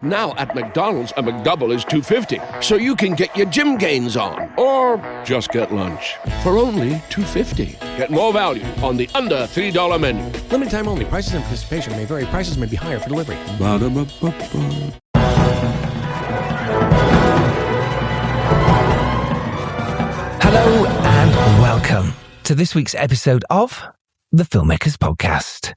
Now at McDonald's, a McDouble is $2.50, so you can get your gym gains on. Or just get lunch for only $2.50. Get more value on the under $3 menu. Limited time only. Prices and participation may vary. Prices may be higher for delivery. Ba-da-ba-ba-ba. Hello and welcome to this week's episode of the Filmmakers Podcast.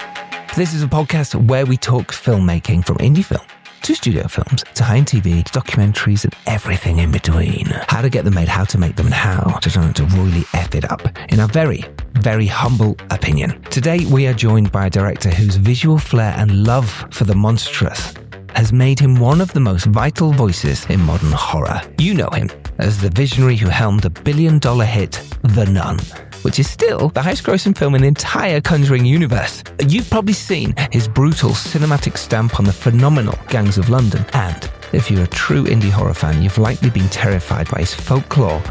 This is a podcast where we talk filmmaking, from indie film to studio films, to high-end TV, to documentaries, and everything in between. How to get them made, how to make them, and how to royally F it up, in our very, very humble opinion. Today, we are joined by a director whose visual flair and love for the monstrous has made him one of the most vital voices in modern horror. You know him as the visionary who helmed the billion-dollar hit The Nun, which is still the highest-grossing film in the entire Conjuring Universe. You've probably seen his brutal cinematic stamp on the phenomenal Gangs of London, and if you're a true indie horror fan, you've likely been terrified by his folklore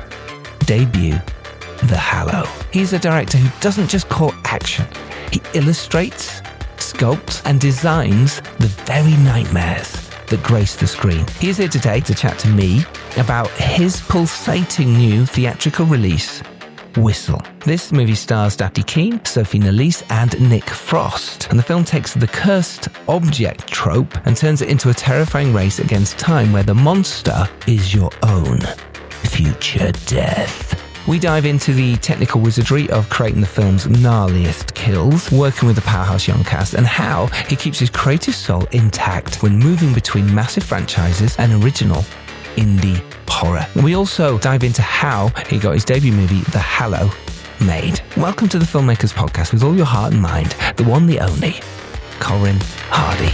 debut, The Hallow. He's a director who doesn't just call action, he illustrates, sculpts, and designs the very nightmares that grace the screen. He is here today to chat to me about his pulsating new theatrical release, Whistle. This movie stars Daphne Keane, Sophie Nélisse, and Nick Frost. And the film takes the cursed object trope and turns it into a terrifying race against time where the monster is your own future death. We dive into the technical wizardry of creating the film's gnarliest kills, working with the powerhouse young cast, and how he keeps his creative soul intact when moving between massive franchises and original indie horror. We also dive into how he got his debut movie, The Hallow, made. Welcome to the Filmmakers Podcast with all your heart and mind, the one, the only, Corin Hardy.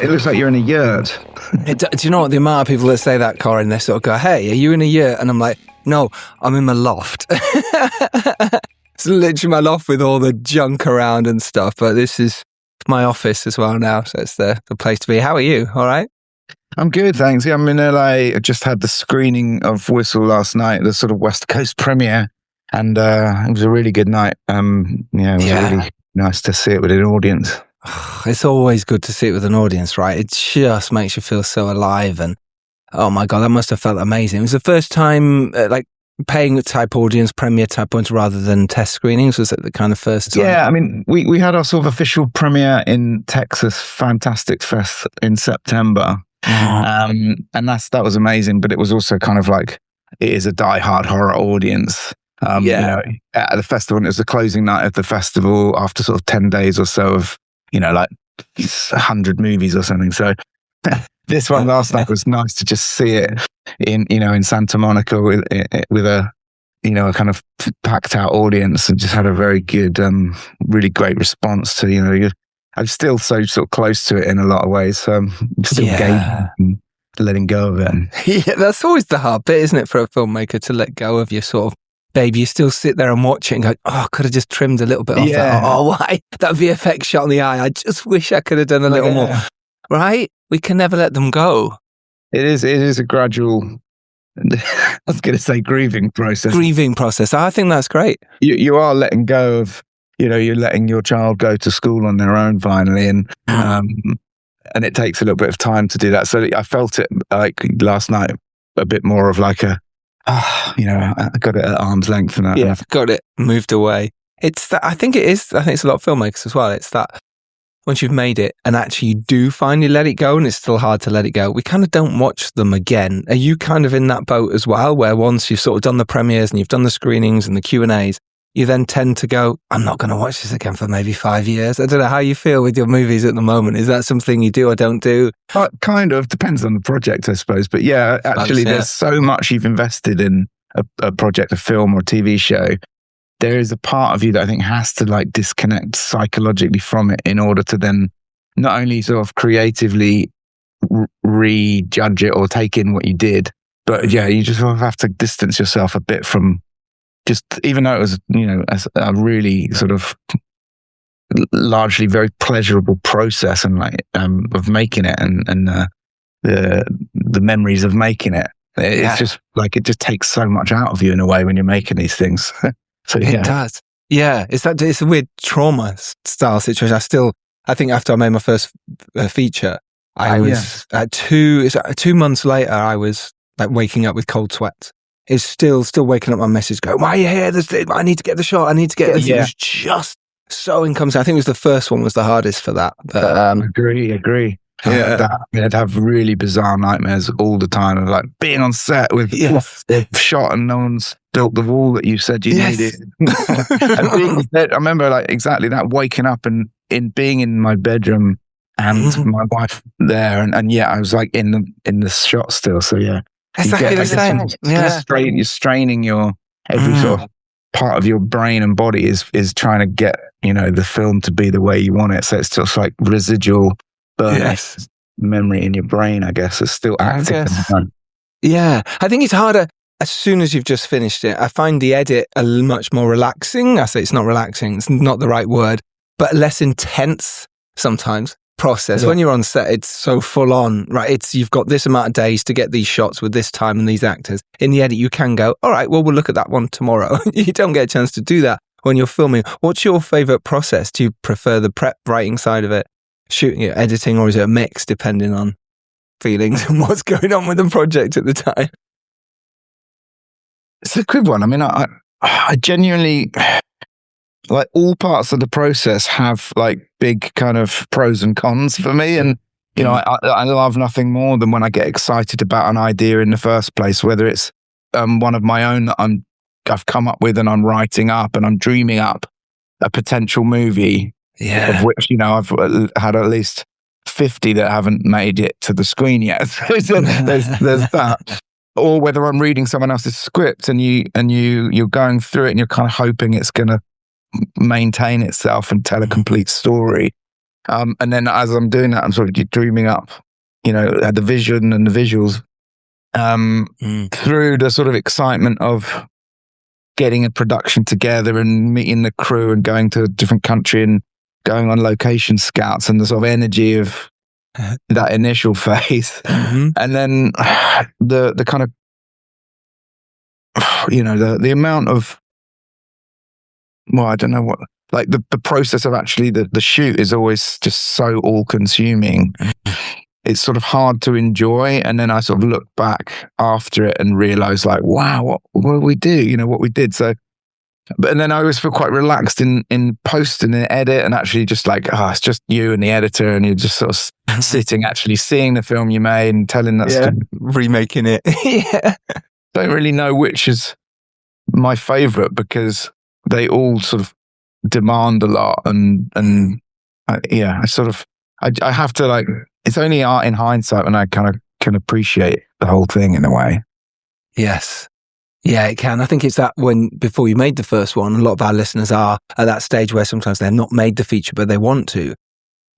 It looks like you're in a yurt. Do you know what, the amount of people that say that, Corin, they sort of go, hey, are you in a yurt? And I'm like, no, I'm in my loft. It's literally my loft with all the junk around and stuff, but this is my office as well now, so it's the place to be. How are you? All right? I'm good, thanks. Yeah, I'm in LA. I just had the screening of Whistle last night, the sort of West Coast premiere, and it was a really good night. It was really nice to see it with an audience. It's always good to see it with an audience, right? It just makes you feel so alive, and oh my God, that must have felt amazing. It was the first time, paying type audience, premiere type ones rather than test screenings. Was it the kind of first time? Yeah, I mean, we had our sort of official premiere in Texas Fantastic Fest in September. And that was amazing, but it was also kind of like, it is a die-hard horror audience. At the festival, and it was the closing night of the festival after sort of 10 days or so of, 100 movies or something. So this one last night was nice to just see it in Santa Monica with a kind of packed out audience, and just had a very good, really great response to, I'm still so sort of close to it in a lot of ways. So I'm still gauging and letting go of it. Yeah, that's always the hard bit, isn't it, for a filmmaker, to let go of your sort of baby. You still sit there and watch it and go, oh, I could have just trimmed a little bit off that. Oh, why? That VFX shot in the eye. I just wish I could have done a little more. Right? We can never let them go. It is a gradual, I was going to say grieving process. I think that's great. You are letting go of, you're letting your child go to school on their own finally. And it takes a little bit of time to do that. So I felt it like last night, a bit more of like I got it at arm's length. And I've got it moved away. It's that, I think it's a lot of filmmakers as well. It's that once you've made it and actually you do finally let it go, and it's still hard to let it go, we kind of don't watch them again. Are you kind of in that boat as well, where once you've sort of done the premieres and you've done the screenings and the Q&As, you then tend to go, I'm not going to watch this again for maybe 5 years? I don't know how you feel with your movies at the moment. Is that something you do or don't do? Kind of. Depends on the project, I suppose. But yeah, actually, there's so much you've invested in a project, a film or a TV show. There is a part of you that I think has to disconnect psychologically from it in order to then not only sort of creatively rejudge it or take in what you did, but you just sort of have to distance yourself a bit from, just even though it was, a really sort of largely very pleasurable process and of making it and the memories of making it. It's just it just takes so much out of you in a way when you're making these things. So It does. Yeah, it's a weird trauma style situation. I think after I made my first feature, I was 2 months later, I was like waking up with cold sweats. It's still waking up my message going, why are you here? I need to get the shot. I need to get this. It was just so incompetent. I think it was the first one was the hardest for that. But, agree. Yeah. I'd have really bizarre nightmares all the time of like being on set with the shot and no one's built the wall that you said you needed. And being I remember like exactly that, waking up and being in my bedroom and my wife there, and I was like in the shot still. So yeah, exactly the same. You're straining your every sort of part of your brain and body is trying to get the film to be the way you want it. So it's just like residual memory in your brain, I guess, is still active. Yeah, I think it's harder as soon as you've just finished it. I find the edit much more relaxing. I say it's not relaxing, it's not the right word, but less intense sometimes process. When you're on set, it's so full on, right? You've got this amount of days to get these shots with this time and these actors. In the edit, you can go, all right, well, we'll look at that one tomorrow. You don't get a chance to do that when you're filming. What's your favorite process? Do you prefer the prep writing side of it, shooting it, editing, or is it a mix depending on feelings and what's going on with the project at the time? It's a good one. I mean, I genuinely, like, all parts of the process have like big kind of pros and cons for me. And, I love nothing more than when I get excited about an idea in the first place, whether it's one of my own that I've come up with and I'm writing up and I'm dreaming up a potential movie. Yeah. Of which, I've had at least 50 that haven't made it to the screen yet. So there's that. Or whether I'm reading someone else's script and you're going through it and you're kind of hoping it's going to maintain itself and tell a complete story. And then as I'm doing that, I'm sort of dreaming up, the vision and the visuals through the sort of excitement of getting a production together and meeting the crew and going to a different country and going on location scouts and the sort of energy of that initial phase. And then the kind of, the amount of, well, I don't know what, like the process of actually the shoot is always just so all consuming. It's sort of hard to enjoy. And then I sort of look back after it and realize like, wow, what did we do? What we did. So, and then I always feel quite relaxed in post and in edit, and actually just like, it's just you and the editor, and you're just sort of sitting, actually seeing the film you made and telling that story. Remaking it. Don't really know which is my favorite because they all sort of demand a lot, and I have to like, it's only art in hindsight when I kind of can appreciate the whole thing in a way. Yes. Yeah, it can. I think it's that before you made the first one, a lot of our listeners are at that stage where sometimes they've not made the feature, but they want to.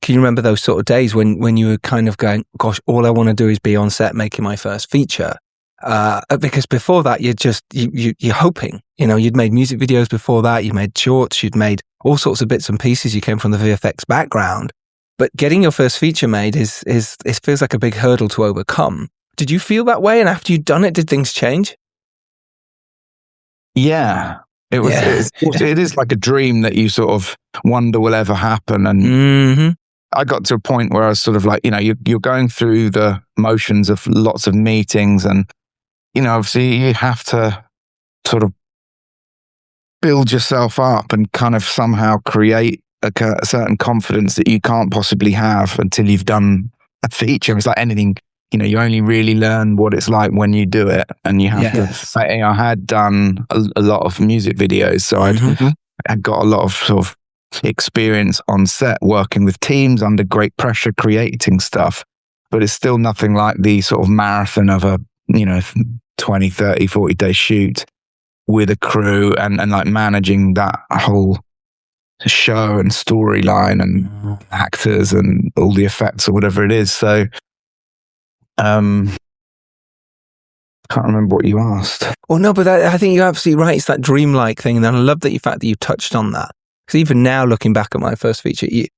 Can you remember those sort of days when you were kind of going, gosh, all I want to do is be on set making my first feature? Because before that, you're hoping, you'd made music videos before that, you made shorts, you'd made all sorts of bits and pieces, you came from the VFX background, but getting your first feature made it feels like a big hurdle to overcome. Did you feel that way? And after you'd done it, did things change? Yeah, it was. Yeah. It is like a dream that you sort of wonder will ever happen. And I got to a point where I was sort of like, you're going through the motions of lots of meetings, and obviously you have to sort of build yourself up and kind of somehow create a certain confidence that you can't possibly have until you've done a feature. It's like anything. You only really learn what it's like when you do it, and you have to. I had done a lot of music videos, so I'd got a lot of sort of experience on set working with teams under great pressure, creating stuff. But it's still nothing like the sort of marathon of a 20, 30, 40 day shoot with a crew and like managing that whole show and storyline and actors and all the effects or whatever it is. So. Can't remember what you asked. Well, no, but I think you're absolutely right. It's that dreamlike thing, and I love the fact that you touched on that. Because even now, looking back at my first feature, it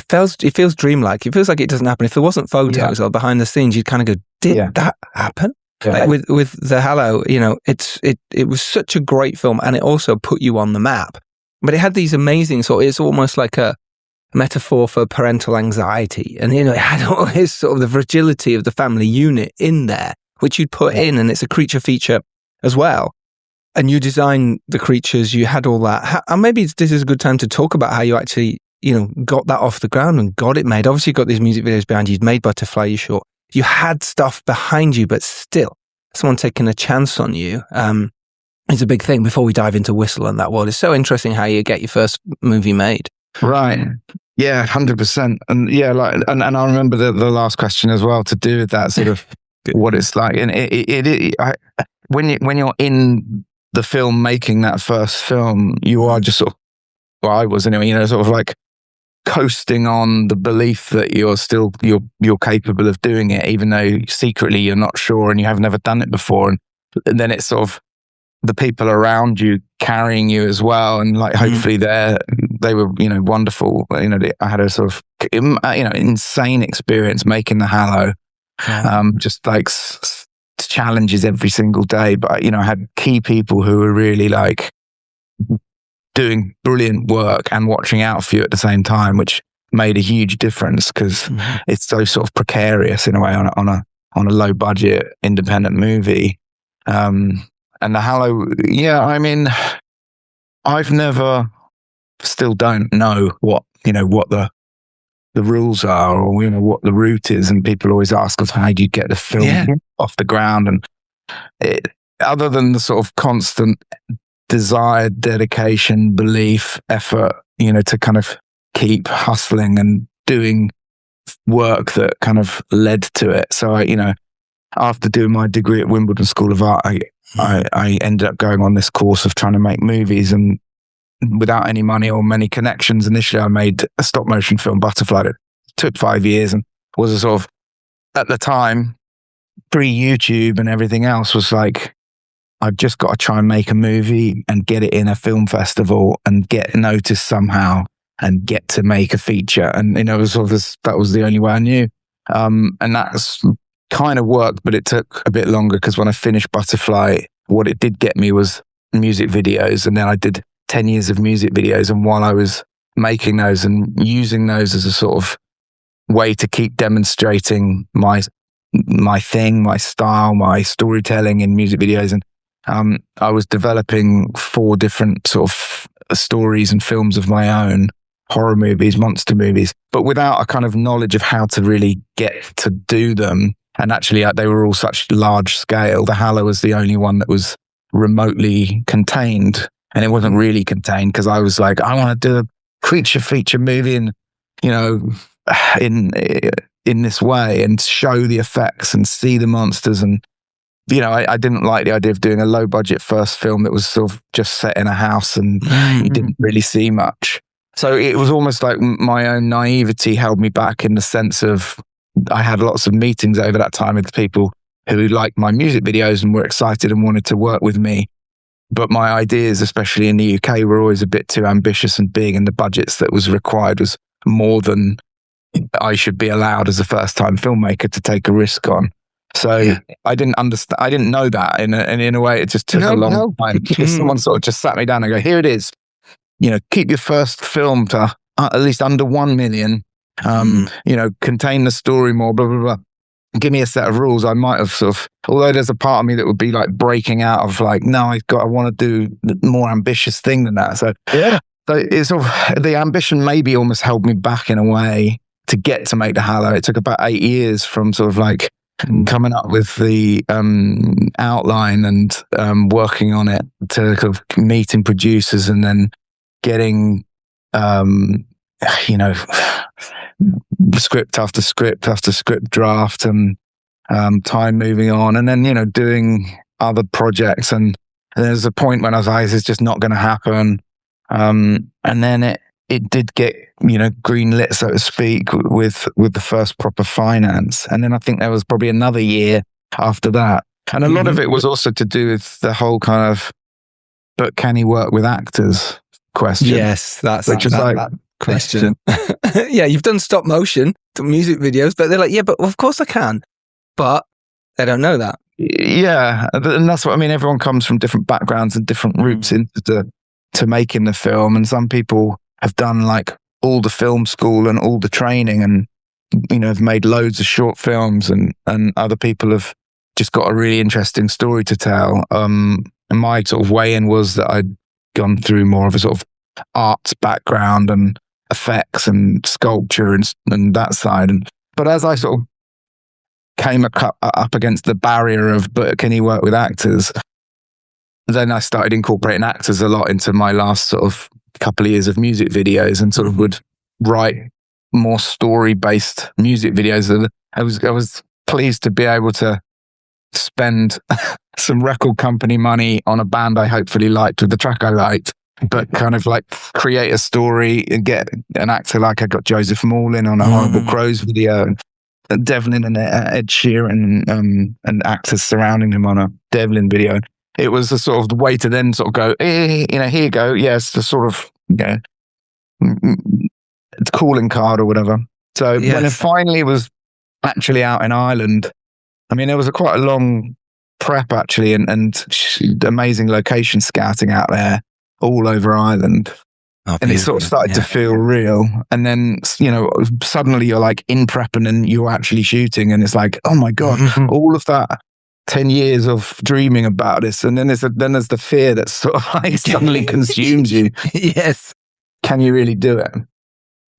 feels dreamlike. It feels like it doesn't happen. If there wasn't photos or behind the scenes, you'd kind of go, "Did that happen?" Yeah. Like with the Hallow, it was such a great film, and it also put you on the map But it had these amazing it's almost like a metaphor for parental anxiety. And, it had all this sort of the fragility of the family unit in there, which you'd put in, and it's a creature feature as well. And you designed the creatures, you had all that. And maybe this is a good time to talk about how you actually, got that off the ground and got it made. Obviously, you got these music videos behind you. You'd made Butterfly, you short. You had stuff behind you, but still, someone taking a chance on you is a big thing. Before we dive into Whistle and that world, it's so interesting how you get your first movie made. Right. Yeah, 100%. And yeah, and I remember the last question as well to do with that sort of what it's like. And when you're in the film making that first film, you are just sort of, well, I was anyway, sort of like coasting on the belief that you're capable of doing it, even though secretly you're not sure and you have never done it before. And then it's sort of the people around you carrying you as well. And like, hopefully they were, wonderful. I had a sort of, insane experience making the Hallow. Just like challenges every single day. But, I had key people who were really like doing brilliant work and watching out for you at the same time, which made a huge difference because it's so sort of precarious in a way on a low budget independent movie. And the Hallow, I've never, still don't know what the rules are or, what the route is. And people always ask us, how do you get the film off the ground? And other than the sort of constant desire, dedication, belief, effort, to kind of keep hustling and doing work that kind of led to it. So after doing my degree at Wimbledon School of Art, I ended up going on this course of trying to make movies, and without any money or many connections, initially I made a stop motion film, Butterfly. It took 5 years and was a sort of, at the time, pre-YouTube and everything else, was like, I've just got to try and make a movie and get it in a film festival and get noticed somehow and get to make a feature. And, it was sort of that was the only way I knew. And that's kind of worked, but it took a bit longer because when I finished Butterfly, what it did get me was music videos. And then I did 10 years of music videos. And while I was making those and using those as a sort of way to keep demonstrating my thing, my style, my storytelling in music videos. And I was developing 4 different sort of stories and films of my own, horror movies, monster movies, but without a kind of knowledge of how to really get to do them. And actually, they were all such large scale. The Hallow was the only one that was remotely contained. And it wasn't really contained because I was like, I want to do a creature feature movie and, in this way and show the effects and see the monsters. And, I didn't like the idea of doing a low budget first film that was sort of just set in a house and you didn't really see much. So it was almost like my own naivety held me back in the sense of I had lots of meetings over that time with people who liked my music videos and were excited and wanted to work with me. But my ideas, especially in the UK, were always a bit too ambitious and big, and the budgets that was required was more than I should be allowed as a first-time filmmaker to take a risk on. So I didn't understand. I didn't know that, and in a way, it just took a long time. Someone sort of just sat me down and go, "Here it is. Keep your first film to at least under 1 million. Contain the story more. Blah blah blah. Give me a set of rules." I might have sort of, although there's a part of me that would be like breaking out of like, no, I want to do the more ambitious thing than that. So it's sort of the ambition maybe almost held me back in a way to get to make the Hallow. It took about 8 years from sort of like coming up with the outline and working on it to kind of meeting producers and then getting script after script after script draft and time moving on, and then doing other projects, and there's a point when I was like, it's just not going to happen, and then it did get green lit, so to speak, with the first proper finance. And then I think there was probably another year after that, and a lot of it was also to do with the whole kind of, but can he work with actors question? Yes, that's that question. Yeah, you've done stop motion music videos, but they're like, yeah, but of course I can, but they don't know that. Yeah, and that's what I mean. Everyone comes from different backgrounds and different routes into to making the film, and some people have done like all the film school and all the training, and have made loads of short films, and other people have just got a really interesting story to tell. And my sort of way in was that I'd gone through more of a sort of arts background and effects and sculpture and that side. But as I sort of came up against the barrier of, but can you work with actors? Then I started incorporating actors a lot into my last sort of couple of years of music videos, and sort of would write more story-based music videos. And I was pleased to be able to spend some record company money on a band I hopefully liked with the track I liked, but kind of like create a story and get an actor like I got Joseph Morlin on a Horrible Crows video, and Devlin and Ed Sheeran and actors surrounding him on a Devlin video. It was a sort of way to then sort of go, here you go. Yes, the sort of, calling card or whatever. So when it finally was actually out in Ireland, I mean, there was quite a long prep actually, and amazing location scouting out there all over Ireland. And it sort of started to feel real. And then, suddenly you're like in prep and then you're actually shooting, and it's like, oh my God, all of that 10 years of dreaming about this. And then there's the fear that sort of like suddenly consumes you. Yes. Can you really do it?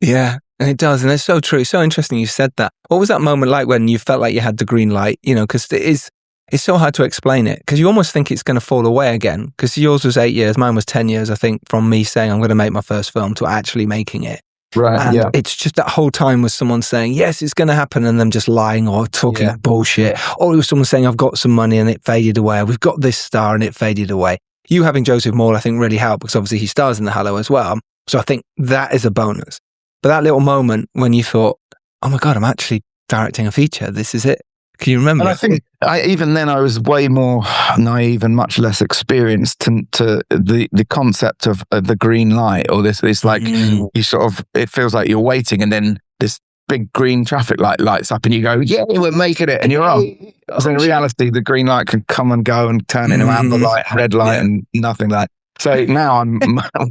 Yeah, and it does. And it's so true. It's so interesting you said that. What was that moment like when you felt like you had the green light? Because it's so hard to explain it, because you almost think it's going to fall away again, because yours was 8 years, mine was 10 years, I think, from me saying I'm going to make my first film to actually making it. Right, and it's just that whole time was someone saying, yes, it's going to happen, and them just lying or talking bullshit. Or it was someone saying, I've got some money, and it faded away. We've got this star, and it faded away. You having Joseph Moore, I think, really helped, because obviously he stars in the Hallow as well. So I think that is a bonus. But that little moment when you thought, oh my God, I'm actually directing a feature. This is it. Can you remember? And I think even then I was way more naive and much less experienced to the concept of the green light, or this like you sort of, it feels like you're waiting, and then this big green traffic light lights up and you go, yeah, we're making it, and you're on. So in reality, the green light can come and go and turn into amber light, red light, and nothing like. So now I'm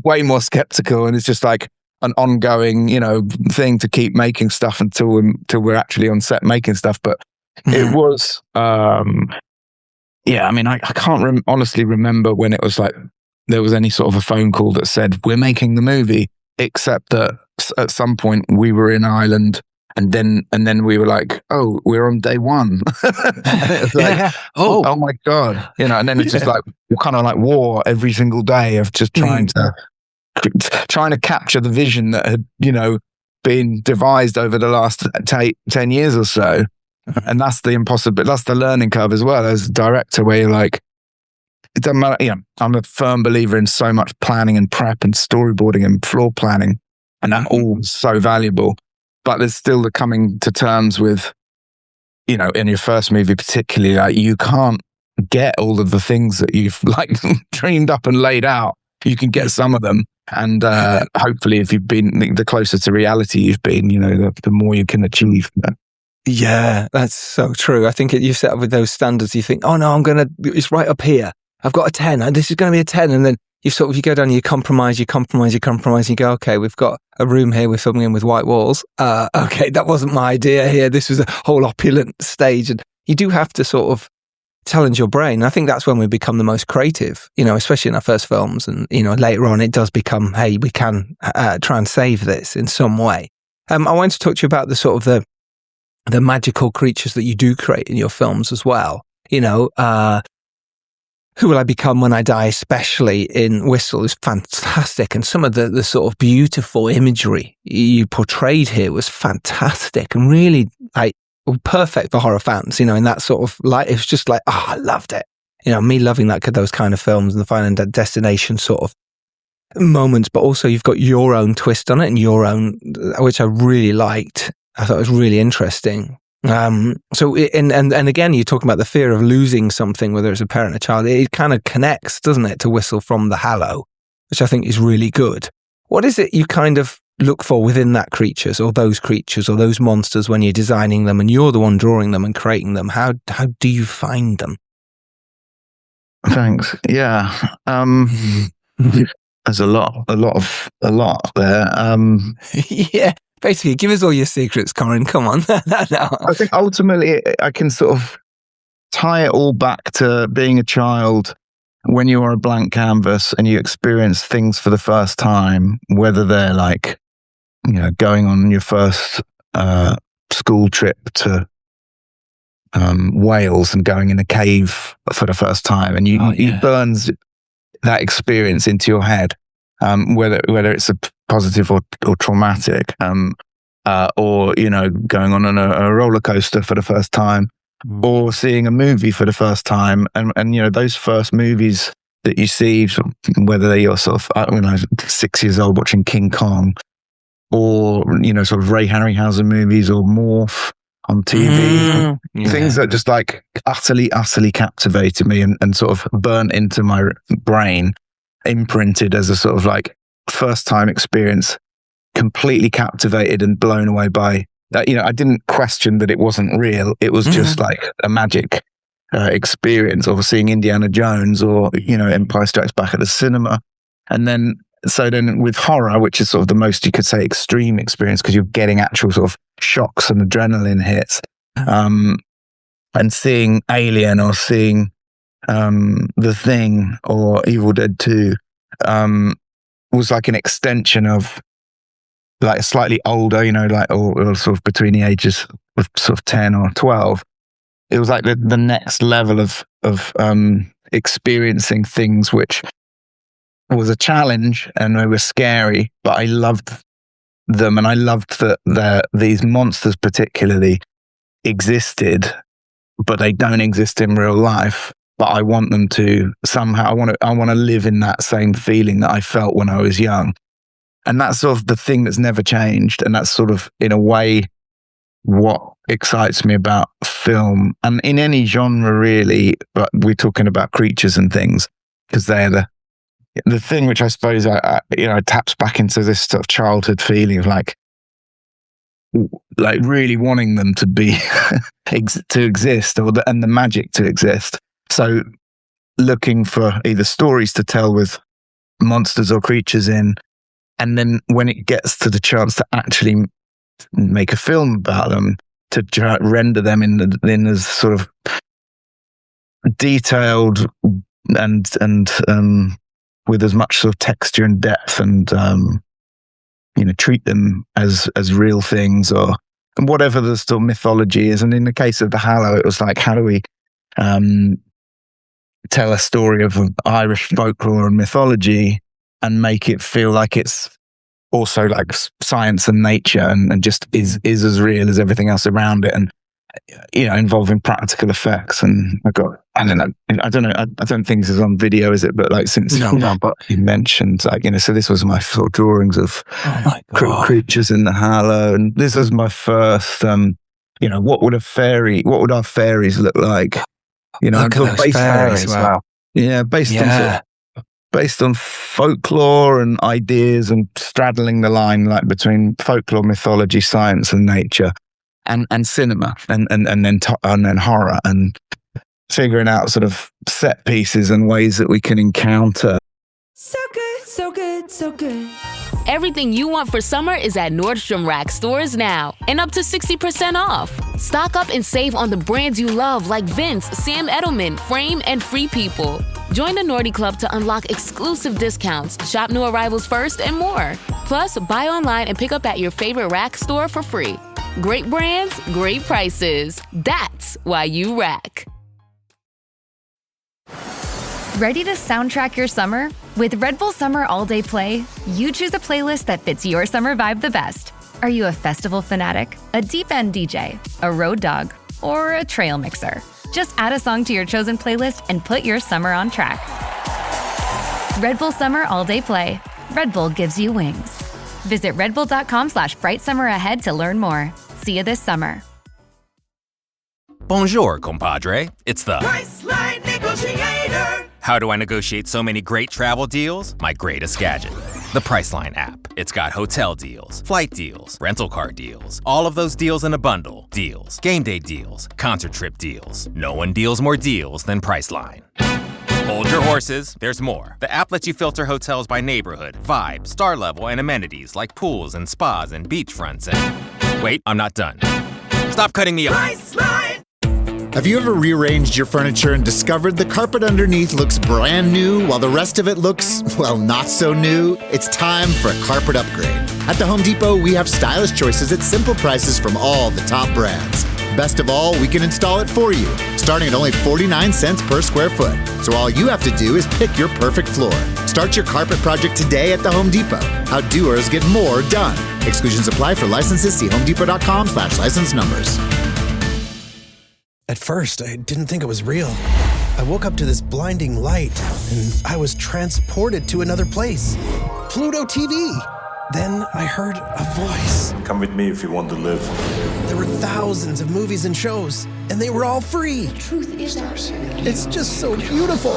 way more skeptical, and it's just like an ongoing, thing to keep making stuff until we're actually on set making stuff. But it was, I mean, I can't honestly remember when it was like there was any sort of a phone call that said we're making the movie, except that at some point we were in Ireland, and then we were like, oh, we're on day one. It's like, oh my God, and then it's just like we're kind of like war every single day of just trying to capture the vision that had been devised over the last 10 years or so. And that's the learning curve as well as a director, where you're like, it doesn't matter. I'm a firm believer in so much planning and prep and storyboarding and floor planning, and that all so valuable. But there's still the coming to terms with, in your first movie particularly, like you can't get all of the things that you've like dreamed up and laid out. You can get some of them, and hopefully, if you've been the closer to reality you've been, the more you can achieve. Yeah, that's so true. I think you set up with those standards, you think, oh no, it's right up here. I've got a 10, and this is going to be a 10. And then you go down, you compromise, and you go, okay, we've got a room here, we're filming in with white walls. Okay, that wasn't my idea here. This was a whole opulent stage. And you do have to sort of challenge your brain. And I think that's when we become the most creative, especially in our first films. And, later on, it does become, hey, we can try and save this in some way. I wanted to talk to you about the sort of the magical creatures that you do create in your films as well. Who Will I Become When I Die, especially in Whistle, is fantastic. And some of the sort of beautiful imagery you portrayed here was fantastic and really like perfect for horror fans, in that sort of light. It was just like, oh, I loved it. Me loving those kind of films and the Final Destination sort of moments, but also you've got your own twist on it and your own, which I really liked. I thought it was really interesting. And again, you're talking about the fear of losing something, whether it's a parent or child. It kind of connects, doesn't it, to Whistle from the Hallow, which I think is really good. What is it you kind of look for within that creatures or those monsters when you're designing them and you're the one drawing them and creating them? How do you find them? Thanks. Yeah. there's a lot there. Yeah. Basically, give us all your secrets, Corin. Come on. No. I think ultimately I can sort of tie it all back to being a child when you are a blank canvas and you experience things for the first time, whether they're like, going on your first school trip to Wales and going in a cave for the first time, and it burns that experience into your head, whether it's a positive or traumatic, or going on a roller coaster for the first time, or seeing a movie for the first time, and those first movies that you see, whether you're sort of when I was 6 years old watching King Kong, or sort of Ray Harryhausen movies or Morph on TV, things that just like utterly captivated me and sort of burnt into my brain, imprinted as a sort of like first time experience, completely captivated and blown away by that. I didn't question that it wasn't real. It was just like a magic experience, or seeing Indiana Jones or Empire Strikes Back at the cinema. And then with horror, which is sort of the most, you could say, extreme experience, because you're getting actual sort of shocks and adrenaline hits, and seeing Alien or seeing The Thing or Evil Dead 2 was like an extension of like slightly older, or sort of between the ages of sort of 10 or 12. It was like the next level of experiencing things which was a challenge, and they were scary, but I loved them, and I loved that these monsters particularly existed, but they don't exist in real life. But I want them to somehow. I want to live in that same feeling that I felt when I was young, and that's sort of the thing that's never changed. And that's sort of, in a way, what excites me about film, and in any genre really. But we're talking about creatures and things because they're the thing which I suppose I taps back into this sort of childhood feeling of like really wanting them to be to exist, and the magic to exist. So looking for either stories to tell with monsters or creatures in, and then when it gets to the chance to actually make a film about them, to try render them in as sort of detailed and with as much sort of texture and depth, and treat them as real things, or whatever the sort of mythology is. And in the case of the Hallow, it was like, how do we tell a story of Irish folklore and mythology and make it feel like it's also like science and nature, and just is as real as everything else around it, and involving practical effects. And I don't know, I don't think this is on video, is it? But like, since but you mentioned, like, so this was my sort of drawings of creatures in the Hallow, and this was my first what would our fairies look like? Look at those fairies. Wow. Yeah, based on folklore and ideas, and straddling the line like between folklore, mythology, science and nature, and cinema, and then horror, and figuring out sort of set pieces and ways that we can encounter. So good, so good, so good. Everything you want for summer is at Nordstrom Rack stores now, and up to 60% off. Stock up and save on the brands you love, like Vince, Sam Edelman, Frame, and Free People. Join the Nordy Club to unlock exclusive discounts, shop new arrivals first, and more. Plus, buy online and pick up at your favorite Rack store for free. Great brands, great prices. That's why you Rack. Ready to soundtrack your summer? With Red Bull Summer All Day Play, you choose a playlist that fits your summer vibe the best. Are you a festival fanatic, a deep end DJ, a road dog, or a trail mixer? Just add a song to your chosen playlist and put your summer on track. Red Bull Summer All Day Play. Red Bull gives you wings. Visit redbull.com/brightsummer ahead to learn more. See you this summer. Bonjour, compadre. It's the Priceline Negotiator. How do I negotiate so many great travel deals? My greatest gadget, the Priceline app. It's got hotel deals, flight deals, rental car deals, all of those deals in a bundle. Deals, game day deals, concert trip deals. No one deals more deals than Priceline. Hold your horses, there's more. The app lets you filter hotels by neighborhood, vibe, star level, and amenities like pools and spas and beachfronts and... Wait, I'm not done. Stop cutting me off. Priceline. Have you ever rearranged your furniture and discovered the carpet underneath looks brand new while the rest of it looks, well, not so new? It's time for a carpet upgrade. At the Home Depot, we have stylish choices at simple prices from all the top brands. Best of all, we can install it for you, starting at only 49 cents per square foot. So all you have to do is pick your perfect floor. Start your carpet project today at the Home Depot. How doers get more done. Exclusions apply. For licenses, see homedepot.com/license numbers. At first, I didn't think it was real. I woke up to this blinding light, and I was transported to another place. Pluto TV. Then I heard a voice. Come with me if you want to live. There were thousands of movies and shows, and they were all free. Truth is ours. It's just so beautiful.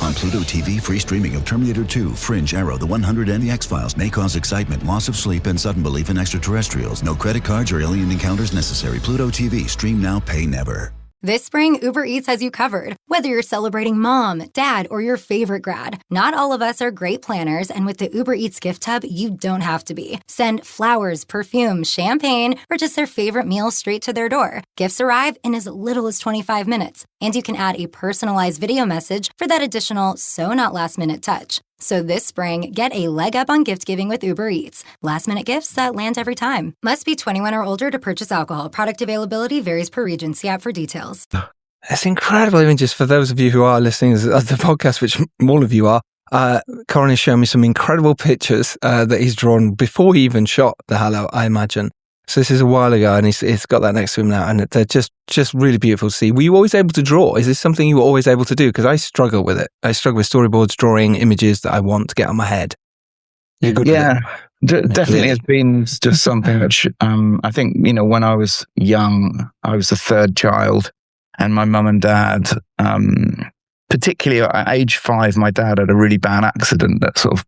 On Pluto TV, free streaming of Terminator 2, Fringe, Arrow, The 100, and The X-Files may cause excitement, loss of sleep, and sudden belief in extraterrestrials. No credit cards or alien encounters necessary. Pluto TV. Stream now, pay never. This spring, Uber Eats has you covered. Whether you're celebrating mom, dad, or your favorite grad, not all of us are great planners, and with the Uber Eats gift hub, you don't have to be. Send flowers, perfume, champagne, or just their favorite meal straight to their door. Gifts arrive in as little as 25 minutes, and you can add a personalized video message for that additional so not last minute touch. So this spring, get a leg up on gift giving with Uber Eats. Last minute gifts that land every time. Must be 21 or older to purchase alcohol. Product availability varies per region. See app for details. It's incredible images for those of you who are listening to the podcast, which all of you are. Corin has shown me some incredible pictures that he's drawn before he even shot the Hallow, I imagine. So this is a while ago, and he's got that next to him now, and they're just really beautiful to see. Were you always able to draw? Is this something you were always able to do? Because I struggle with it. I struggle with storyboards, drawing images that I want to get on my head. You're good with it. Definitely has been just something that I think, when I was young, I was the third child, and my mum and dad, particularly at age 5, my dad had a really bad accident that sort of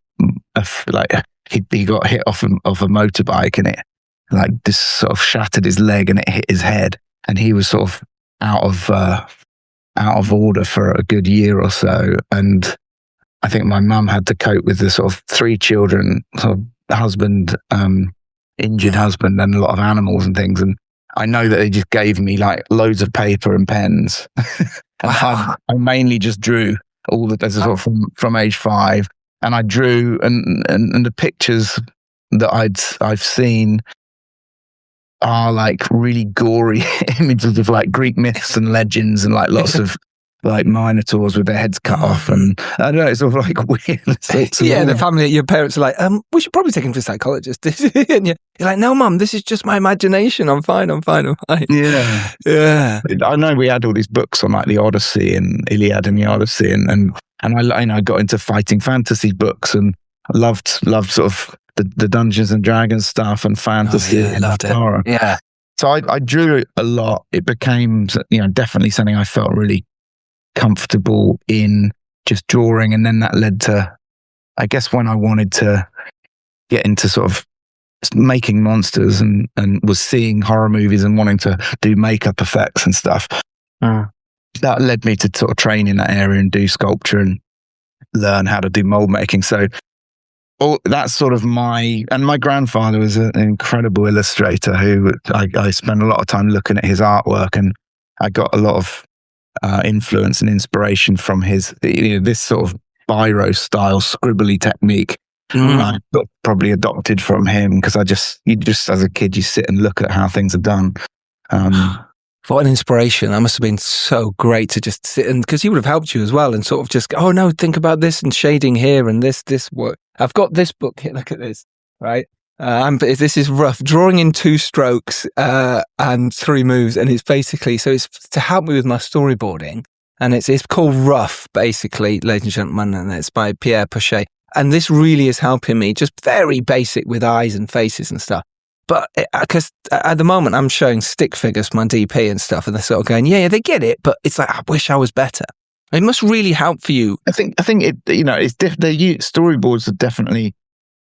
he got hit off a motorbike, and it just sort of shattered his leg and it hit his head, and he was sort of out of order for a good year or so. And I think my mum had to cope with the sort of 3 children, sort of husband, injured husband, and a lot of animals and things. And I know that they just gave me loads of paper and pens. I mainly just drew all the sort of from age 5, and I drew and the pictures that I've seen are really gory images of Greek myths and legends, and lots of minotaurs with their heads cut off, and I don't know, it's sort of weird. The family, your parents are we should probably take him to a psychologist. And you're like, no, Mum, this is just my imagination. I'm fine. Yeah. I know we had all these books on the Odyssey and Iliad and the Odyssey, and I got into fighting fantasy books, and I loved sort of the Dungeons and Dragons stuff and fantasy. I loved it. Horror. Yeah. So I drew it a lot. It became, definitely something I felt really comfortable in just drawing. And then that led to, I guess, when I wanted to get into sort of making monsters and was seeing horror movies and wanting to do makeup effects and stuff. That led me to sort of train in that area and do sculpture and learn how to do mold making. So that's sort of my grandfather was an incredible illustrator who I spent a lot of time looking at his artwork, and I got a lot of influence and inspiration from his, this sort of biro style scribbly technique. I probably adopted from him, because you just as a kid, you sit and look at how things are done. What an inspiration. That must have been so great to just sit and, because he would have helped you as well, and sort of just go, oh no, think about this and shading here and this work. I've got this book here, look at this, right? This is rough, drawing in 2 strokes and 3 moves, and it's basically, so it's to help me with my storyboarding, and it's called Rough, basically, ladies and gentlemen, and it's by Pierre Pochet. And this really is helping me, just very basic with eyes and faces and stuff. But because at the moment I'm showing stick figures for my DP and stuff, and they're sort of going, yeah, they get it, but it's I wish I was better. It must really help for you. I think it, it's storyboards are definitely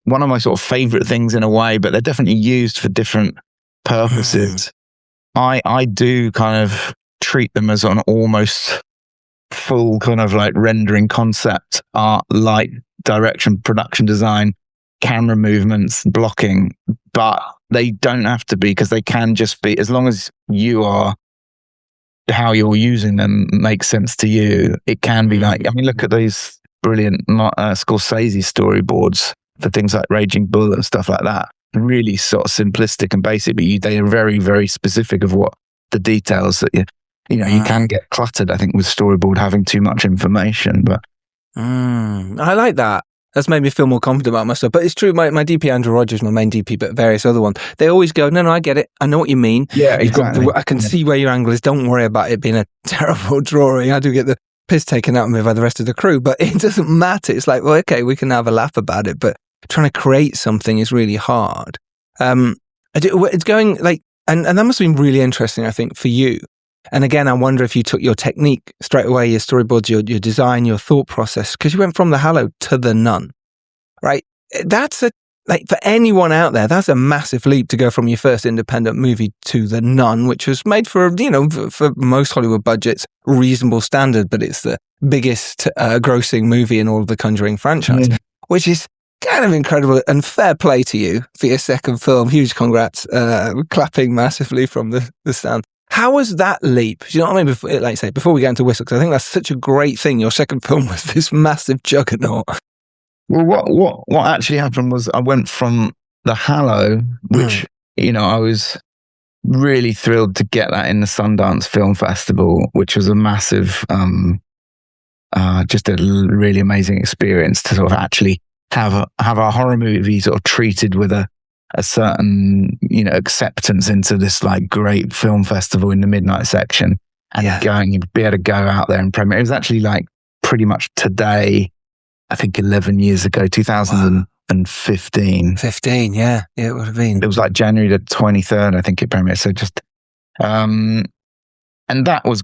one of my sort of favorite things in a way, but they're definitely used for different purposes. I do kind of treat them as an almost full kind of like rendering, concept art, light, direction, production design, camera movements, blocking, but they don't have to be, because they can just be, as long as you are, how you're using them makes sense to you. It can be like, I mean, look at these brilliant Scorsese storyboards for things like Raging Bull and stuff like that. Really sort of simplistic and basic, but they are very, very specific of what the details that you can get cluttered, I think, with storyboard having too much information. But I like that. That's made me feel more confident about myself. But it's true, my DP, Andrew Rogers, my main DP, but various other ones, they always go, no, I get it. I know what you mean. Yeah, exactly. I can see where your angle is. Don't worry about it being a terrible drawing. I do get the piss taken out of me by the rest of the crew, but it doesn't matter. It's like, well, okay, we can have a laugh about it, but trying to create something is really hard. It's going like, and that must have been really interesting, I think, for you. And again, I wonder if you took your technique straight away, your storyboards, your design, your thought process, because you went from the Hallow to the Nun, right? That's for anyone out there, that's a massive leap to go from your first independent movie to the Nun, which was made for, for most Hollywood budgets, reasonable standard, but it's the biggest grossing movie in all of the Conjuring franchise, which is kind of incredible, and fair play to you for your second film. Huge congrats, clapping massively from the stand. How was that leap? Do you know what I mean? Before we get into Whistle, because I think that's such a great thing. Your second film was this massive juggernaut. Well, what actually happened was I went from the Hallow, which, I was really thrilled to get that in the Sundance Film Festival, which was a massive, just a really amazing experience to sort of actually have a horror movie sort of treated with a certain, acceptance into this like great film festival in the midnight section, and you'd be able to go out there and premiere. It was actually like pretty much today, I think 11 years ago, 2015. 15, yeah, it would have been. It was like January the 23rd, I think it premiered. So just, and that was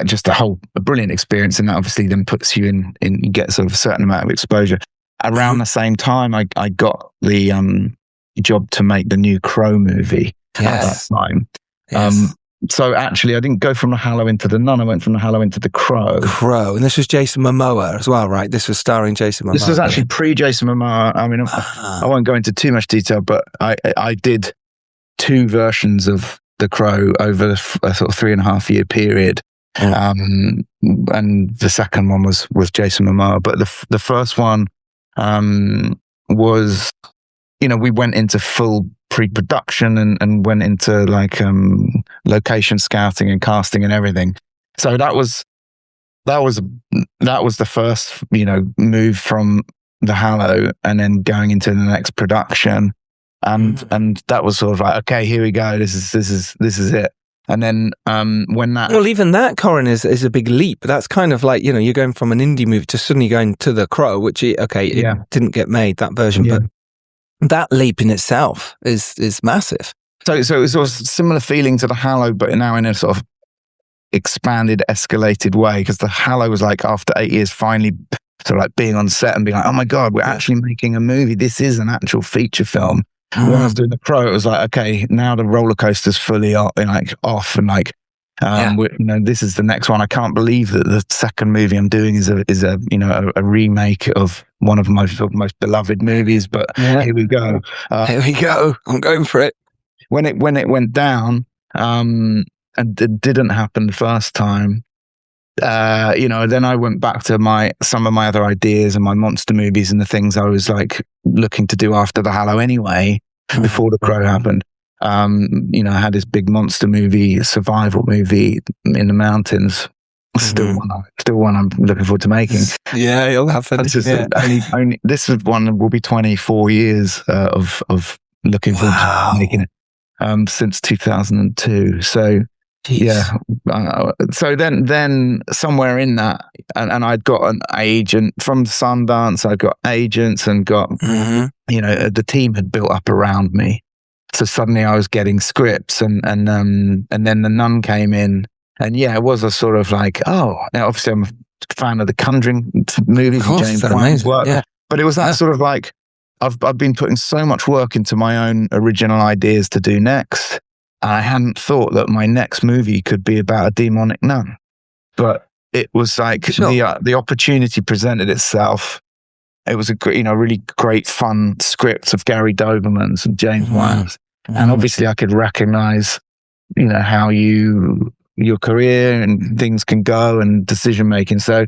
just a brilliant experience. And that obviously then puts you in, you get sort of a certain amount of exposure. Around the same time, I got the job to make the new Crow movie at that time. Yes. So actually, I didn't go from the Hallow into the Nun. I went from the Hallow into the Crow. And this was Jason Momoa as well, right? This was starring Jason Momoa. This was actually pre-Jason Momoa. I mean, I won't go into too much detail, but I did 2 versions of the Crow over a sort of 3.5 year period. And the second one was Jason Momoa. But the first one was, we went into full pre-production and went into like location scouting and casting and everything. So that was the first move from the Hallow, and then going into the next production, and that was sort of like, okay, here we go. This is it. And then when that... Well, even that, Corin, is a big leap. That's kind of like, you're going from an indie movie to suddenly going to The Crow, which, it didn't get made, that version, but that leap in itself is massive. So it was sort of similar feeling to The Hallow, but now in a sort of expanded, escalated way, because The Hallow was like, after 8 years, finally sort of like being on set and being like, oh my God, we're actually making a movie. This is an actual feature film. When I was doing The Crow, it was like, okay, now the roller coaster's fully off, and this is the next one. I can't believe that the second movie I'm doing is a remake of one of my most beloved movies. But here we go. Here we go. I'm going for it. When it went down, and it didn't happen the first time. Then I went back to some of my other ideas and my monster movies and the things I was like looking to do after the Hallow anyway, before The Crow happened. I had this big monster movie, survival movie in the mountains. Still one I'm looking forward to making. Yeah, it'll happen. Only this is one that will be 24 years of looking forward to making it, since 2002. So. Jeez. Yeah. So then somewhere in that, and I'd got an agent from Sundance. I got agents and got, the team had built up around me. So suddenly I was getting scripts, and then the Nun came in, and it was a sort of like, obviously I'm a fan of the Conjuring movies, James Wan's work, but it was that sort of like, I've been putting so much work into my own original ideas to do next. I hadn't thought that my next movie could be about a demonic nun. But it was like Sure. the opportunity presented itself. It was a really great fun script of Gary Doberman's and James Wyatt's, and obviously I could recognize how your career and things can go and decision making. So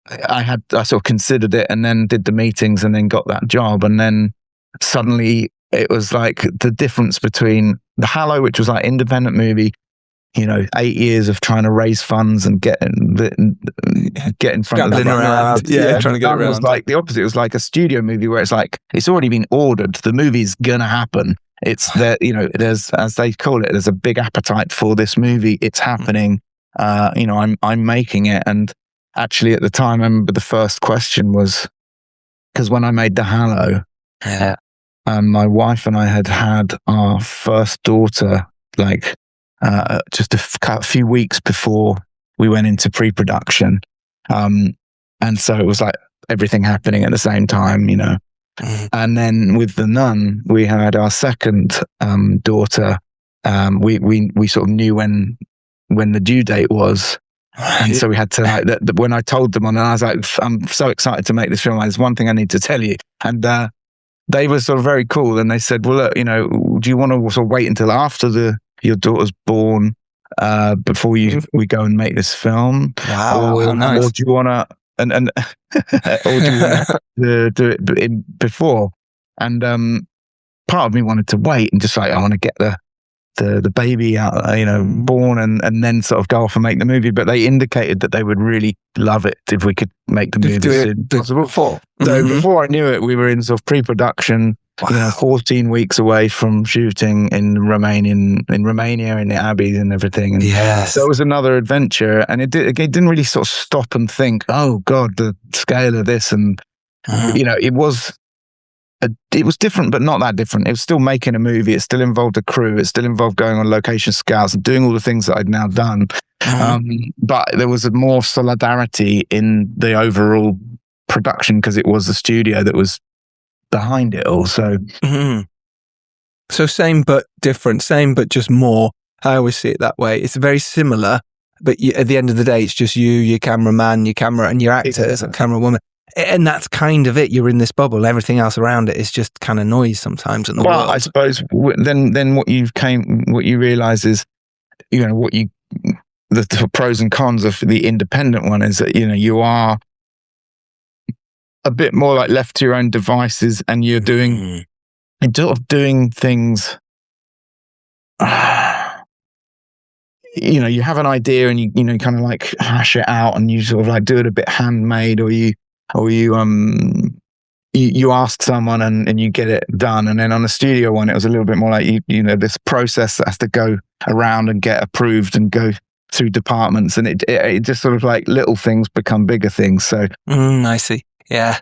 I sort of considered it, and then did the meetings, and then got that job, and then suddenly it was like the difference between the Hallow, which was like independent movie, 8 years of trying to raise funds and get in front of the around, trying to get around. It was like the opposite. It was like a studio movie where it's like it's already been ordered. The movie's gonna happen. It's there. There's, as they call it, there's a big appetite for this movie. It's happening. I'm making it. And actually, at the time, I remember the first question was, because when I made the Hallow, my wife and I had our first daughter, like just a few weeks before we went into pre-production, and so it was like everything happening at the same time, And then with The Nun, we had our second daughter. We sort of knew when the due date was. And so we had to when I told them, and I was like, I'm so excited to make this film. There's one thing I need to tell you. And they were sort of very cool. And they said, well, look, do you want to sort of wait until after your daughter's born before we go and make this film? Wow, how nice. Or do you want to, or do you want to do it before? And part of me wanted to wait and just like, I want to get the baby out, born, and then sort of go off and make the movie. But they indicated that they would really love it if we could make the movie as soon as possible. So before I knew it, we were in sort of pre-production. 14 weeks away from shooting in Romania, in the Abbeys and everything. And so it was another adventure, and it didn't really sort of stop and think, oh God, the scale of this, and it was different, but not that different. It was still making a movie. It still involved a crew. It still involved going on location scouts and doing all the things that I'd now done. But there was a more solidarity in the overall production because it was the studio that was behind it all. So same but different, same but just more. I always see it that way. It's very similar, but at the end of the day, it's just you, your cameraman, your camera, and your actors, and camera woman. And that's kind of it. You're in this bubble. Everything else around it is just kind of noise sometimes in the world. I suppose then what you realize is, the pros and cons of the independent one is that, you are a bit more like left to your own devices, and you're sort of doing things. You have an idea and you kind of like hash it out, and you sort of like do it a bit handmade, or you ask someone and you get it done. And then on the studio one, it was a little bit more like this process that has to go around and get approved and go through departments, and it just sort of like little things become bigger things. So I see. Yeah,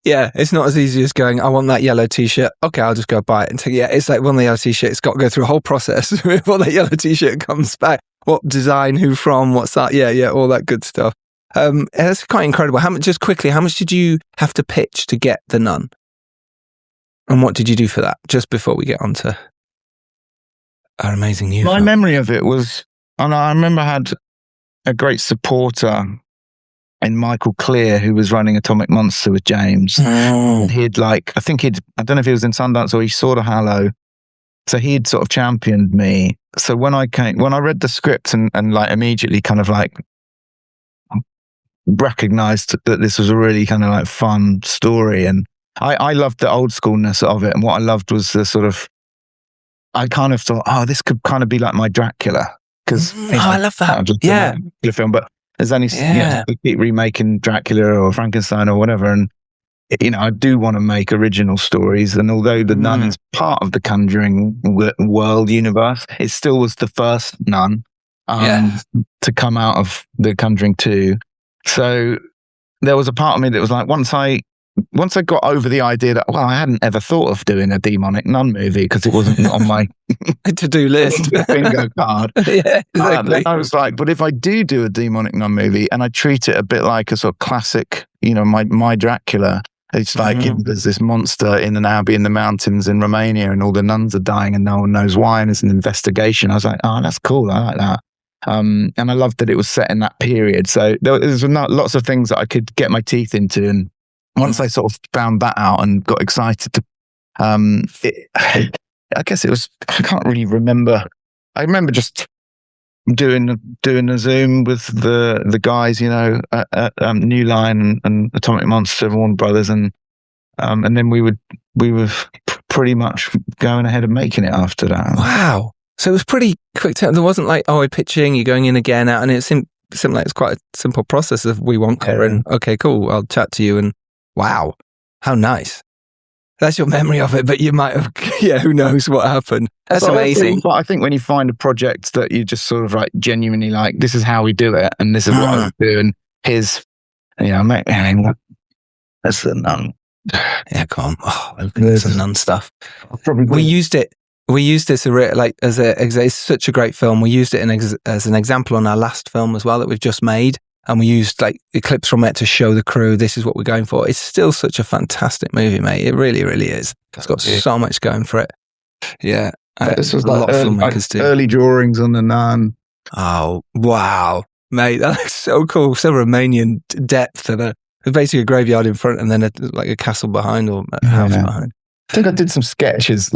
it's not as easy as going, I want that yellow t-shirt. Okay, I'll just go buy it and take it. Yeah, it's like one of the yellow t-shirt. It's got to go through a whole process before that yellow t-shirt comes back. What design, who from, what's that? Yeah, all that good stuff. That's quite incredible. How much did you have to pitch to get The Nun? And what did you do for that? Just before we get on to our amazing new film. Memory of it was, and I remember I had a great supporter in Michael Clear, who was running Atomic Monster with James. And I don't know if he was in Sundance or he saw the Hallow. So he'd sort of championed me. So when I read the script and like immediately kind of like recognized that this was a really kind of like fun story. And I loved the old schoolness of it. And what I loved was the sort of, I kind of thought, oh, this could kind of be like my Dracula. Because I love that. The film, but there's only we keep remaking Dracula or Frankenstein or whatever, and I do want to make original stories. And although The Nun is part of the Conjuring world universe, it still was the first Nun to come out of the Conjuring 2. So there was a part of me that was like, once I got over the idea that, I hadn't ever thought of doing a demonic nun movie because it wasn't on my to-do list bingo card. Yeah, exactly. Then I was like, but if I do a demonic nun movie and I treat it a bit like a sort of classic, my Dracula, it's like there's this monster in an abbey in the mountains in Romania and all the nuns are dying and no one knows why, and it's an investigation. I was like, oh, that's cool. I like that. And I loved that it was set in that period. So there was lots of things that I could get my teeth into. And once I sort of found that out and got excited to, I guess it was, I can't really remember. I remember just doing a Zoom with the guys, at New Line and Atomic Monster, Warner Brothers, and then we were pretty much going ahead and making it after that. Wow! So it was pretty quick. There wasn't like, we're pitching, you're going in again out, and it seemed like it's quite a simple process of we want Corin. Okay, cool. I'll chat to you, and wow, how nice. That's your memory of it, but you might have, who knows what happened. That's amazing. I think when you find a project that you just sort of like genuinely like, this is how we do it, and this is what I do, and here's, that's the Nun. Yeah, come on. Oh, there's some Nun stuff. We used it as it's such a great film. We used it as an example on our last film as well that we've just made. And we used like clips from it to show the crew, this is what we're going for. It's still such a fantastic movie, mate. It really, really is. It's got so much going for it. Yeah. This was a lot of filmmakers too. Early drawings on the Nun. Oh, wow. Mate, that looks so cool. So Romanian depth and basically a graveyard in front and then a castle behind or a house behind. I think I did some sketches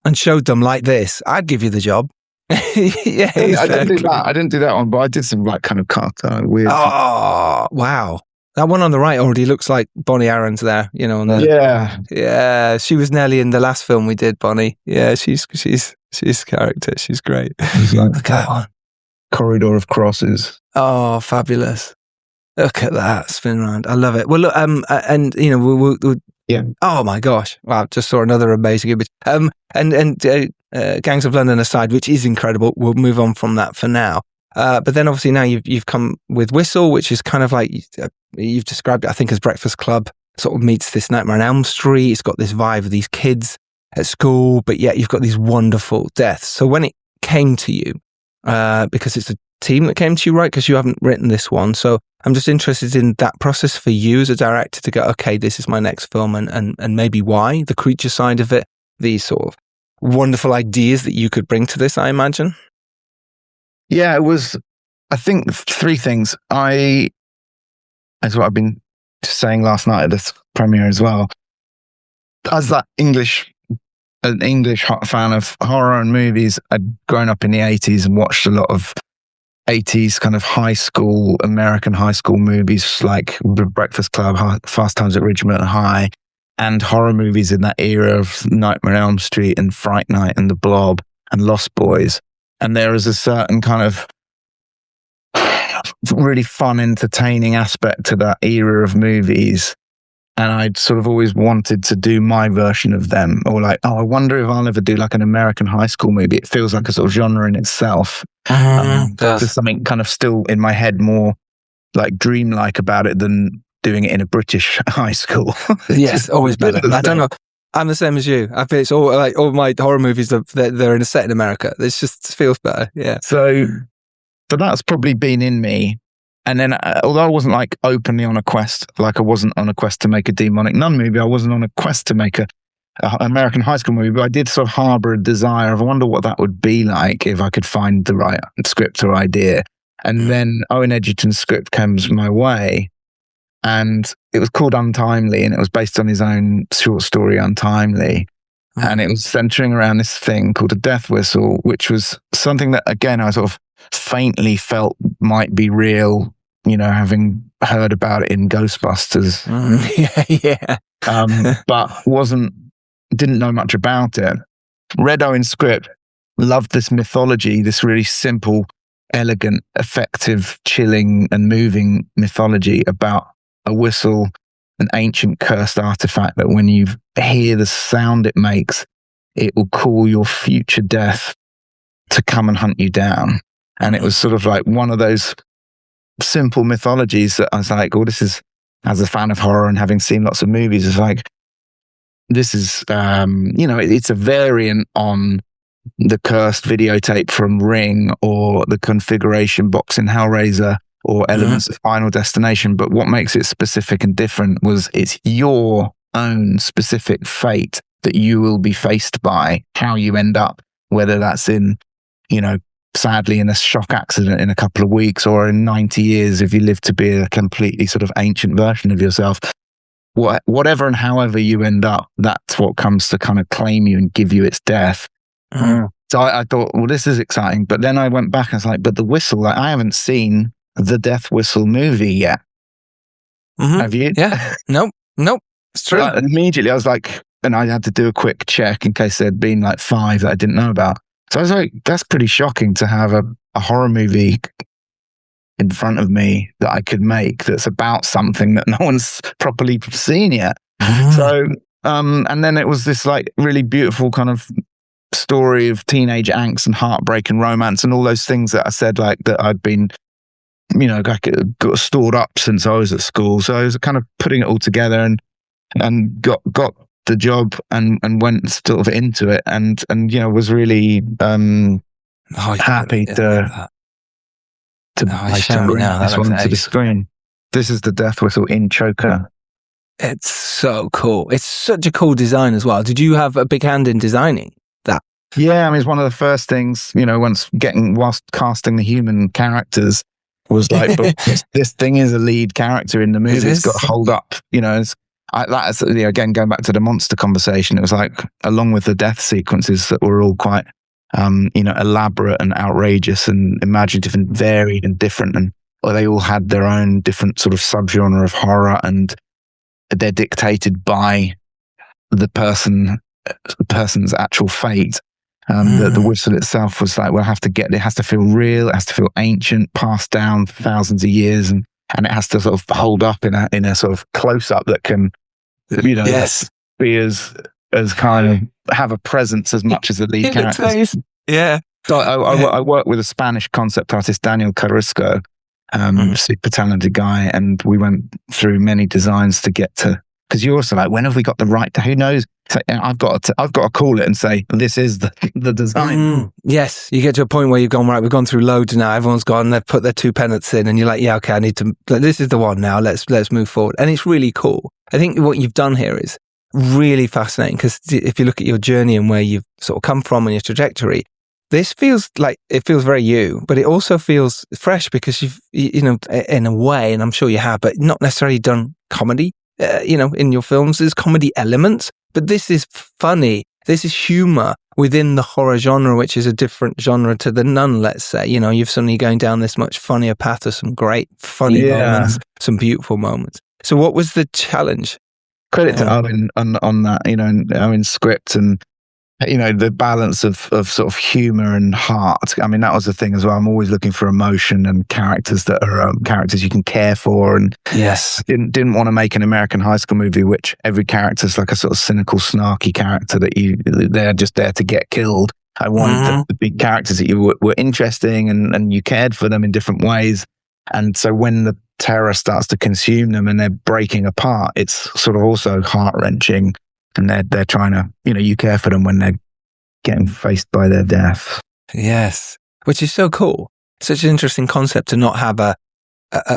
and showed them like this. I'd give you the job. Yeah, I didn't do that one, but I did some kind of weird. Oh wow, that one on the right already looks like Bonnie Aaron's there. Yeah. She was Nellie in the last film we did. Bonnie, yeah, she's character. She's great. Look at that one. Corridor of Crosses. Oh, fabulous! Look at that spin around. I love it. Well, look, and we'll yeah. Oh my gosh! Wow, just saw another amazing image. Gangs of London aside, which is incredible, we'll move on from that for now. But then obviously now you've come with Whistle, which is kind of like you've described it, I think, as Breakfast Club sort of meets this Nightmare on Elm Street. It's got this vibe of these kids at school, but yet you've got these wonderful deaths. So when it came to you, because it's a team that came to you, right? Because you haven't written this one. So I'm just interested in that process for you as a director to go, okay, this is my next film, and maybe why, the creature side of it, these sort of wonderful ideas that you could bring to this, I imagine. Yeah, it was, I think, three things. As what I've been saying last night at this premiere as well, as an English fan of horror and movies, I'd grown up in the 80s and watched a lot of 80s kind of American high school movies like Breakfast Club, Fast Times at Ridgemont High, and horror movies in that era of Nightmare on Elm Street and Fright Night and The Blob and Lost Boys. And there is a certain kind of really fun, entertaining aspect to that era of movies. And I'd sort of always wanted to do my version of them, or I wonder if I'll ever do like an American high school movie. It feels like a sort of genre in itself. There's something kind of still in my head more like dreamlike about it than doing it in a British high school. Yes, always better. I don't know. I'm the same as you. I feel it's all my horror movies they're in a set in America. It just feels better. Yeah. So that's probably been in me. And then, although I wasn't like openly on a quest, like I wasn't on a quest to make a demonic nun movie, I wasn't on a quest to make a American high school movie, but I did sort of harbor a desire of, I wonder what that would be like if I could find the right script or idea. And then Owen Edgerton's script comes my way. And it was called Untimely, and it was based on his own short story, Untimely. And it was centering around this thing called a death whistle, which was something that, again, I sort of faintly felt might be real, having heard about it in Ghostbusters. But didn't know much about it. Read Owen's script, loved this mythology, this really simple, elegant, effective, chilling and moving mythology about a whistle, an ancient cursed artifact that when you hear the sound it makes, it will call your future death to come and hunt you down. And it was sort of like one of those simple mythologies that I was like, this is, as a fan of horror and having seen lots of movies, it's like, this is, it's a variant on the cursed videotape from Ring or the configuration box in Hellraiser or elements of Final Destination. But what makes it specific and different was it's your own specific fate that you will be faced by, how you end up, whether that's in, sadly in a shock accident in a couple of weeks, or in 90 years if you live to be a completely sort of ancient version of yourself. Whatever and however you end up, that's what comes to kind of claim you and give you its death. So I thought, well, this is exciting. But then I went back and I was like, but the whistle, like, I haven't seen the Death Whistle movie yet. Have you? Yeah. Nope. It's true. Immediately I was like, and I had to do a quick check in case there'd been like 5 that I didn't know about. So I was like, that's pretty shocking to have a horror movie in front of me that I could make that's about something that no one's properly seen yet. So, and then it was this like really beautiful kind of story of teenage angst and heartbreak and romance and all those things that I said, like, that I'd been, got stored up since I was at school. So I was kind of putting it all together and got the job and went sort of into it and was really happy to bring this one to the screen. This is the Death Whistle in Choker. It's so cool. It's such a cool design as well. Did you have a big hand in designing that? Yeah, I mean, it's one of the first things, whilst casting the human characters, was like, but this thing is a lead character in the movie. It's got to hold up, that's again, going back to the monster conversation, it was like, along with the death sequences that were all quite, elaborate and outrageous and imaginative and varied and different, and they all had their own different sort of subgenre of horror, and they're dictated by the person's actual fate. The whistle itself was like, it has to feel real, it has to feel ancient, passed down for thousands of years, and it has to sort of hold up in a sort of close up that can, be as kind of have a presence as much as the lead character. Yeah. So I work with a Spanish concept artist, Daniel Carrasco, super talented guy, and we went through many designs to get to. Because you're also like, when have we got the right to? Who knows? So I've got to call it and say, this is the design. Yes, you get to a point where you've gone, right, we've gone through loads now. Everyone's gone, they've put their 2 pennants in, and you're like, yeah, okay, I need to. This is the one now. Let's move forward, and it's really cool. I think what you've done here is really fascinating, because if you look at your journey and where you've sort of come from and your trajectory, this feels like, it feels very you, but it also feels fresh because you've, in a way, and I'm sure you have, but not necessarily done comedy. In your films, there's comedy elements, but this is funny. This is humor within the horror genre, which is a different genre to The Nun, let's say. You're suddenly going down this much funnier path of some great funny moments, some beautiful moments. So what was the challenge? Credit to Owen on that, Owen's script and, the balance of sort of humor and heart. I mean, that was the thing as well. I'm always looking for emotion and characters that are characters you can care for. And didn't want to make an American high school movie, which every character is like a sort of cynical, snarky character that they're just there to get killed. I wanted the big characters that you were interesting and you cared for them in different ways. And so when the terror starts to consume them and they're breaking apart, it's sort of also heart-wrenching. And they're trying to, you care for them when they're getting faced by their death. Yes, which is so cool. Such an interesting concept to not have a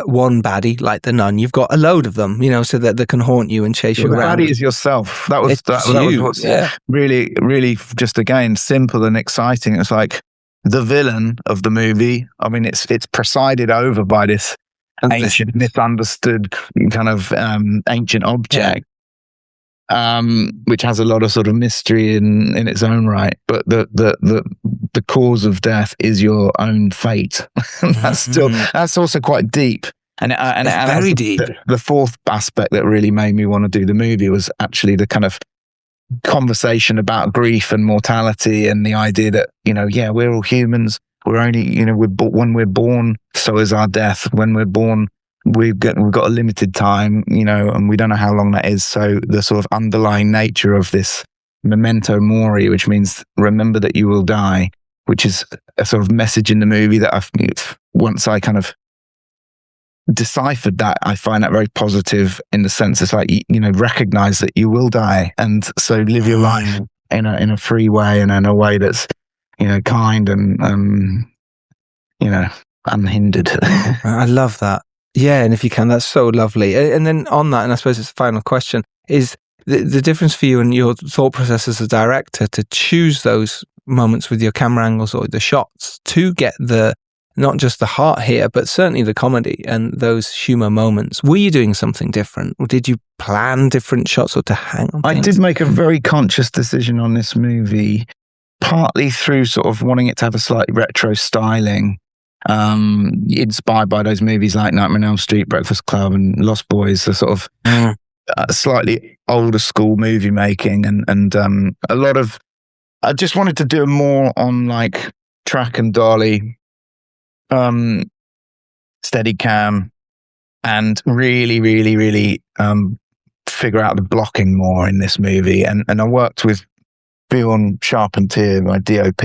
one baddie like the Nun. You've got a load of them, so that they can haunt you and chase you around. The baddie is yourself. That was what's really, really just, again, simple and exciting. It's like the villain of the movie. I mean, it's presided over by this ancient, misunderstood kind of ancient object. Which has a lot of sort of mystery in its own right, but the cause of death is your own fate. That's also quite deep, and very deep. The fourth aspect that really made me want to do the movie was actually the kind of conversation about grief and mortality, and the idea that we're all humans. We're only when we're born, so is our death. When we're born, we've got a limited time, and we don't know how long that is. So the sort of underlying nature of this memento mori, which means remember that you will die, which is a sort of message in the movie that once I kind of deciphered that, I find that very positive in the sense it's like, recognize that you will die. And so live your life in a free way and in a way that's, kind and, unhindered. I love that. Yeah, and if you can, that's so lovely. And then on that, and I suppose it's the final question, is the difference for you and your thought process as a director to choose those moments with your camera angles or the shots to get not just the heart here, but certainly the comedy and those humor moments. Were you doing something different? Or did you plan different shots or to hang on things? I did make a very conscious decision on this movie, partly through sort of wanting it to have a slightly retro styling, inspired by those movies like Nightmare on Elm Street, Breakfast Club and Lost Boys, the sort of slightly older school movie making and a lot of, I just wanted to do more on like track and dolly, steady cam, and really figure out the blocking more in this movie. And I worked with Bjorn Charpentier, my DOP.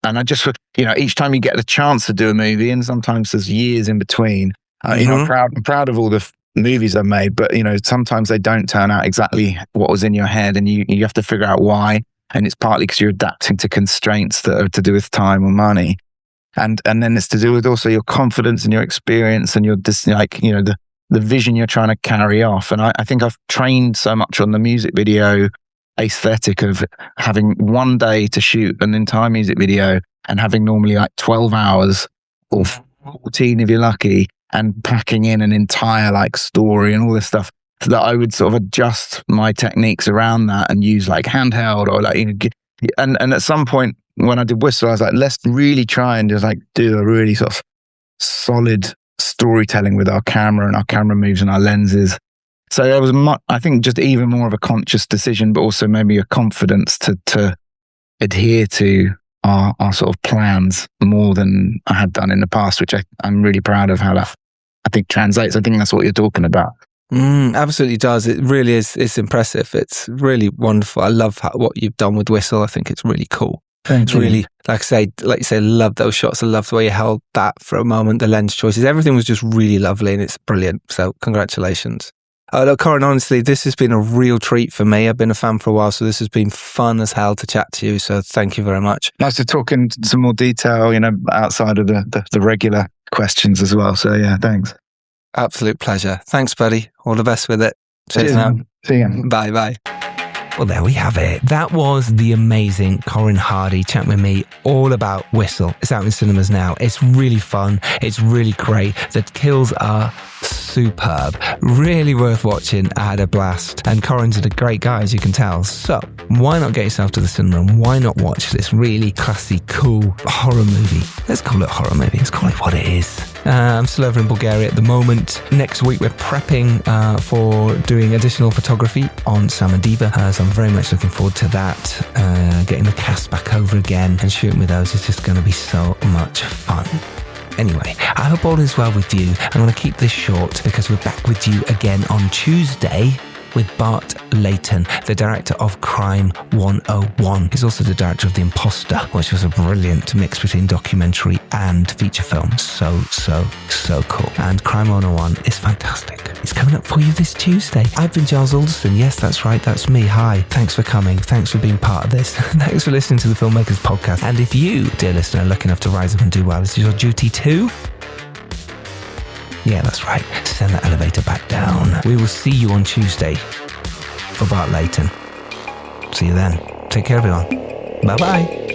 And I just, each time you get the chance to do a movie, and sometimes there's years in between, I'm proud of all the movies I've made, but sometimes they don't turn out exactly what was in your head, and you have to figure out why. And it's partly because you're adapting to constraints that are to do with time or money. And then it's to do with also your confidence and your experience and your the vision you're trying to carry off. And I think I've trained so much on the music video aesthetic of having one day to shoot an entire music video and having normally like 12 hours or 14 if you're lucky, and packing in an entire like story and all this stuff, so that I would sort of adjust my techniques around that and use like handheld or like, and at some point when I did Whistle, I was like, let's really try and just like do a really sort of solid storytelling with our camera and our camera moves and our lenses. So there was, I think, just even more of a conscious decision, but also maybe a confidence to adhere to our sort of plans more than I had done in the past, which I'm really proud of how that, I think, translates. I think that's what you're talking about. Absolutely does. It really is. It's impressive. It's really wonderful. I love what you've done with Whistle. I think it's really cool. Thank you. Really, like you say, love those shots. I love the way you held that for a moment, the lens choices. Everything was just really lovely and it's brilliant. So congratulations. Look, Corin, honestly, this has been a real treat for me. I've been a fan for a while, so this has been fun as hell to chat to you. So thank you very much. Nice to talk in some more detail, outside of the regular questions as well. So yeah, thanks. Absolute pleasure. Thanks, buddy. All the best with it. Cheers now. See you. Bye. Well, there we have it. That was the amazing Corin Hardy chatting with me all about Whistle. It's out in cinemas now. It's really fun. It's really great. The kills are superb. Really worth watching. I had a blast. And Corin's a great guy, as you can tell. So why not get yourself to the cinema and why not watch this really classy, cool horror movie? Let's call it a horror movie. Let's call it what it is. I'm still over in Bulgaria at the moment. Next week, we're prepping for doing additional photography on Samadiva. So I'm very much looking forward to that. Getting the cast back over again and shooting with those is just going to be so much fun. Anyway, I hope all is well with you. I'm going to keep this short because we're back with you again on Tuesday with Bart Layton, the director of Crime 101. He's also the director of The Imposter, which was a brilliant mix between documentary and feature film. So cool. And Crime 101 is fantastic. It's coming up for you this Tuesday. I've been Giles Alderson. Yes, that's right. That's me. Hi. Thanks for coming. Thanks for being part of this. Thanks for listening to the Filmmakers Podcast. And if you, dear listener, are lucky enough to rise up and do well, this is your duty too. Yeah, that's right. Send that elevator back down. We will see you on Tuesday for Bart Layton. See you then. Take care, everyone. Bye-bye.